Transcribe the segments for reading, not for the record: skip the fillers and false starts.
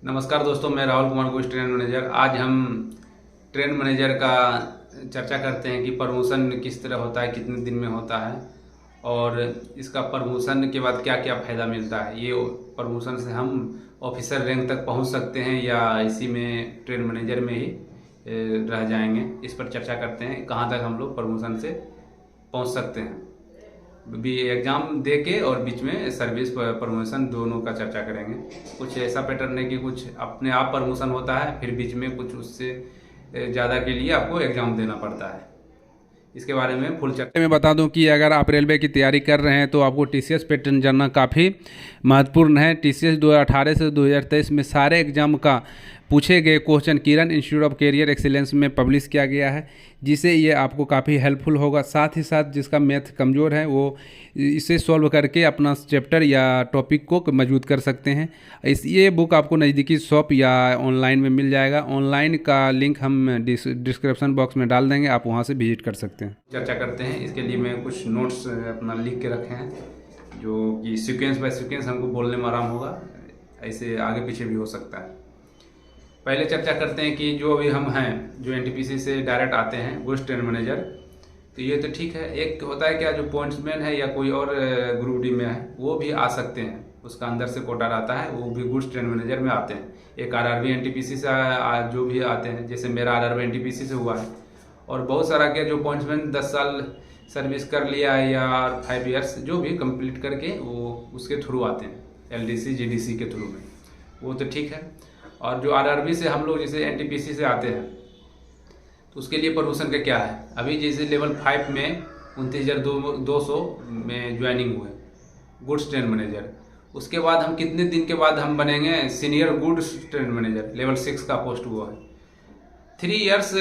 नमस्कार दोस्तों, मैं राहुल कुमार घोष, ट्रेन मैनेजर। आज हम ट्रेन मैनेजर का चर्चा करते हैं कि प्रमोशन किस तरह होता है, कितने दिन में होता है और इसका प्रमोशन के बाद क्या क्या फ़ायदा मिलता है। ये प्रमोशन से हम ऑफिसर रैंक तक पहुंच सकते हैं या इसी में ट्रेन मैनेजर में ही रह जाएंगे। इस पर चर्चा करते हैं कहाँ तक हम लोग प्रमोशन से पहुंच सकते हैं। भी एग्ज़ाम दे के और बीच में सर्विस प्रमोशन दोनों का चर्चा करेंगे। कुछ ऐसा पैटर्न है कि कुछ अपने आप प्रमोशन होता है, फिर बीच में कुछ उससे ज़्यादा के लिए आपको एग्ज़ाम देना पड़ता है। इसके बारे में फुल चर्चा मैं बता दूं कि अगर आप रेलवे की तैयारी कर रहे हैं तो आपको टीसीएस पैटर्न जानना काफ़ी महत्वपूर्ण है। टीसीएस 2018 से 2023 में सारे एग्जाम का पूछे गए question Kiran institute of career excellence में पब्लिश किया गया है, जिसे ये आपको काफ़ी हेल्पफुल होगा। साथ ही साथ जिसका मैथ कमज़ोर है वो इसे सॉल्व करके अपना चैप्टर या टॉपिक को मजबूत कर सकते हैं। ये बुक आपको नज़दीकी शॉप या ऑनलाइन में मिल जाएगा। ऑनलाइन का लिंक हम डिस्क्रिप्शन बॉक्स में डाल देंगे, आप वहाँ से विजिट कर सकते हैं। चर्चा करते हैं। इसके लिए मैं कुछ नोट्स अपना लिख के रखे हैं, जो कि सीक्वेंस बाय सीक्वेंस हमको बोलने में आराम होगा। ऐसे आगे पीछे भी हो सकता है। पहले चर्चा करते हैं कि जो अभी हम हैं, जो एनटीपीसी से डायरेक्ट आते हैं गुड्स ट्रेन मैनेजर, तो ये तो ठीक है। एक होता है क्या, जो पॉइंट्समैन है या कोई और ग्रुप डी में है वो भी आ सकते हैं, उसका अंदर से कोटा रहता है, वो भी गुड्स ट्रेन मैनेजर में आते हैं। एक आरआरबी एनटीपीसी से जो भी आते हैं, जैसे मेरा आरआरबी एनटीपीसी से हुआ है। और बहुत सारा के जो पॉइंट्समैन 10 साल सर्विस कर लिया है या 5 ईयर्स जो भी कंप्लीट करके वो उसके थ्रू आते हैं, एलडीसी जीडीसी के थ्रू में, वो तो ठीक है। और जो आरआरबी से हम लोग जैसे एनटीपीसी से आते हैं, तो उसके लिए प्रमोशन का क्या है। अभी जैसे लेवल 5 में 29,200 में ज्वाइनिंग हुए गुड्स ट्रेन मैनेजर। उसके बाद हम कितने दिन के बाद हम बनेंगे senior goods train manager, level 6 का पोस्ट हुआ है। 3 ईयर्स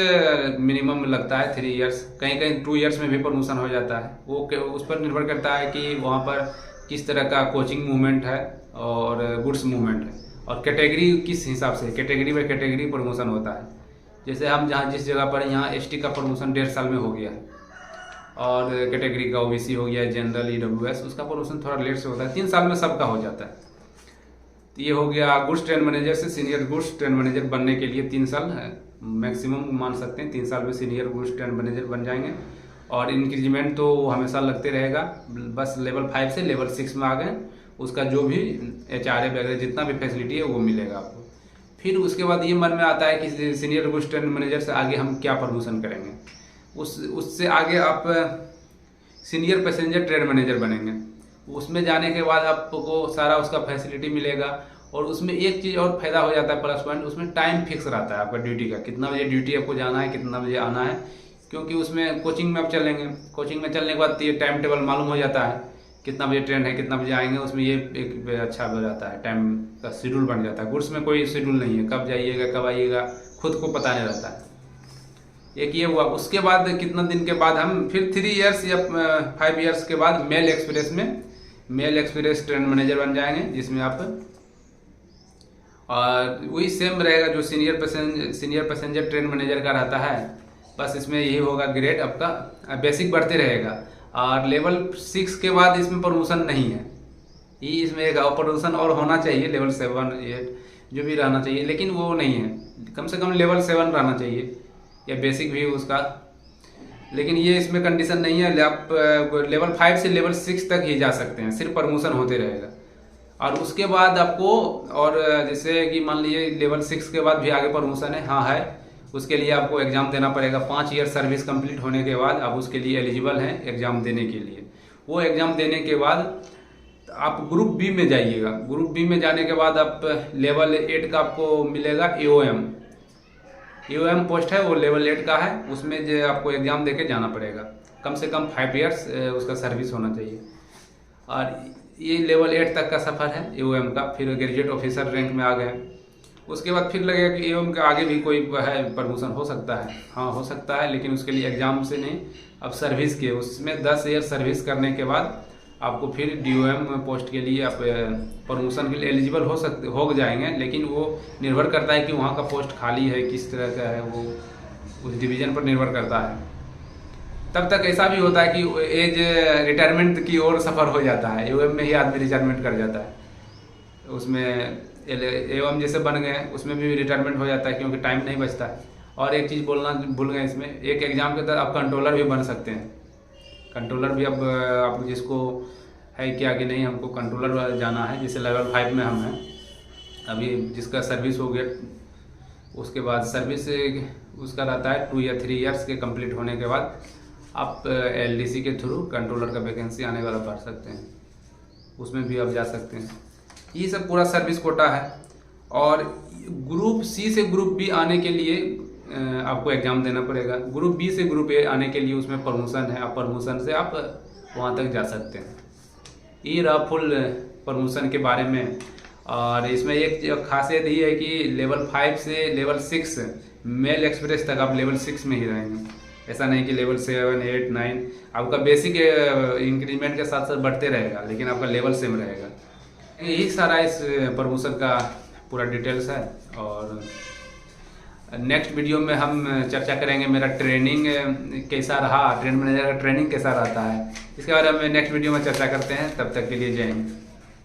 मिनिमम लगता है, 3 ईयर्स, कहीं कहीं 2 ईयर्स में भी प्रमोशन हो जाता है। वो उस पर निर्भर करता है कि वहाँ पर किस तरह का कोचिंग मूवमेंट है और गुड्स मूवमेंट है, और कैटेगरी किस हिसाब से, कैटेगरी बाय कैटेगरी प्रमोशन होता है। जैसे हम जहाँ जिस जगह पर, यहाँ एसटी का प्रमोशन 1.5 साल में हो गया है, और कैटेगरी का ओबीसी हो गया, जनरल, ईडब्ल्यूएस, उसका प्रमोशन थोड़ा लेट से होता है, 3 साल में सबका हो जाता है। तो ये हो गया गुड्स ट्रेन मैनेजर से सीनियर गुड्स ट्रेन मैनेजर बनने के लिए 3 साल है मैक्सिमम मान सकते हैं। 3 साल में सीनियर गुड्स ट्रेन मैनेजर बन जाएंगे, और इंक्रीजमेंट तो हमेशा लगते रहेगा। बस लेवल 5 से लेवल 6 में आ गए, उसका जो भी एचआरए वगैरह जितना भी फैसिलिटी है वो मिलेगा आपको। फिर उसके बाद ये मन में आता है कि सीनियर गुड्स ट्रेन मैनेजर से आगे हम क्या प्रमोशन करेंगे। उससे आगे आप सीनियर पैसेंजर ट्रेन मैनेजर बनेंगे। उसमें जाने के बाद आपको सारा उसका फैसिलिटी मिलेगा, और उसमें एक चीज़ और फायदा हो जाता है, प्लस पॉइंट, उसमें टाइम फिक्स रहता है आपका ड्यूटी का, कितना बजे ड्यूटी आपको जाना है, कितना बजे आना है। क्योंकि उसमें कोचिंग में आप चलेंगे, कोचिंग में चलने के बाद ये टाइम टेबल मालूम हो जाता है, कितना बजे ट्रेन है, कितना बजे आएंगे। उसमें ये एक अच्छा हो जाता है, टाइम का शेड्यूल बन जाता है। गुड्स में कोई शेड्यूल नहीं है, कब जाइएगा कब आइएगा खुद को पता नहीं रहता है। एक ये हुआ। उसके बाद कितना दिन के बाद हम फिर 3 ईयर्स या 5 ईयर्स के बाद मेल एक्सप्रेस में मेल एक्सप्रेस ट्रेन मैनेजर बन जाएंगे, जिसमें आप, और वही सेम रहेगा जो सीनियर पैसेंजर ट्रेन मैनेजर का रहता है। बस इसमें यही होगा, ग्रेड आपका बेसिक बढ़ते रहेगा। और लेवल 6 के बाद इसमें प्रमोशन नहीं है, ये इसमें एक प्रमोशन और होना चाहिए, लेवल 7 8 जो भी रहना चाहिए, लेकिन वो नहीं है। कम से कम लेवल 7 रहना चाहिए, या बेसिक भी उसका। लेकिन ये इसमें कंडीशन नहीं है, आप लेवल 5 से लेवल 6 तक ही जा सकते हैं, सिर्फ प्रमोशन होते रहेगा। और उसके बाद आपको, और जैसे कि मान लीजिए लेवल 6 के बाद भी आगे प्रमोशन है, हाँ है, उसके लिए आपको एग्ज़ाम देना पड़ेगा। 5 ईयर सर्विस कंप्लीट होने के बाद आप उसके लिए एलिजिबल हैं एग्ज़ाम देने के लिए। वो एग्ज़ाम देने के बाद आप ग्रुप बी में जाइएगा। ग्रुप बी में जाने के बाद आप लेवल 8 का आपको मिलेगा एओएम पोस्ट है, वो लेवल 8 का है। उसमें जो आपको एग्ज़ाम देके जाना पड़ेगा, कम से कम 5 ईयर्स उसका सर्विस होना चाहिए। और ये लेवल 8 तक का सफ़र है एओएम का। फिर ग्रेजुएट ऑफिसर रैंक में आ गए, उसके बाद फिर लगेगा कि एओएम के आगे भी कोई है प्रमोशन हो सकता है, हाँ हो सकता है, लेकिन उसके लिए एग्ज़ाम से नहीं, अब सर्विस के, उसमें 10 ईयर सर्विस करने के बाद आपको फिर डीओएम पोस्ट के लिए आप प्रमोशन के लिए एलिजिबल हो जाएंगे। लेकिन वो निर्भर करता है कि वहाँ का पोस्ट खाली है, किस तरह का है, वो उस डिवीज़न पर निर्भर करता है। तब तक ऐसा भी होता है कि एज रिटायरमेंट की ओर सफ़र हो जाता है, एओएम में ही आदमी रिटायरमेंट कर जाता है। उसमें एवं जैसे बन गए उसमें भी रिटायरमेंट हो जाता है क्योंकि टाइम नहीं बचता है। और एक चीज़ बोलना भूल गए इसमें, एक एग्ज़ाम के तहत आप कंट्रोलर भी बन सकते हैं। कंट्रोलर भी अब आप जिसको है क्या कि नहीं हमको कंट्रोलर जाना है, जैसे लेवल 5 में हम हैं अभी, जिसका सर्विस हो गया उसके बाद सर्विस उसका रहता है 2 या 3 ईयर्स के कंप्लीट होने के बाद आप LDC के थ्रू कंट्रोलर का वैकेंसी आने वाला भर सकते हैं, उसमें भी आप जा सकते हैं। ये सब पूरा सर्विस कोटा है। और ग्रुप C से ग्रुप B आने के लिए आपको एग्ज़ाम देना पड़ेगा। ग्रुप B से ग्रुप A आने के लिए उसमें प्रमोशन है, आप प्रमोशन से आप वहाँ तक जा सकते हैं। ये रहा फुल प्रमोशन के बारे में। और इसमें एक खासियत ये है कि लेवल 5 से लेवल 6 मेल एक्सप्रेस तक आप लेवल 6 में ही रहेंगे। ऐसा नहीं कि लेवल 7, 8, 9 आपका बेसिक इंक्रीमेंट के साथ साथ बढ़ते रहेगा, लेकिन आपका लेवल सेम रहेगा। यही सारा इस प्रमोशन का पूरा डिटेल्स है। और नेक्स्ट वीडियो में हम चर्चा करेंगे मेरा ट्रेनिंग कैसा रहा, ट्रेन मैनेजर का ट्रेनिंग कैसा रहता है, इसके बारे में नेक्स्ट वीडियो में चर्चा करते हैं। तब तक के लिए जय हिंद।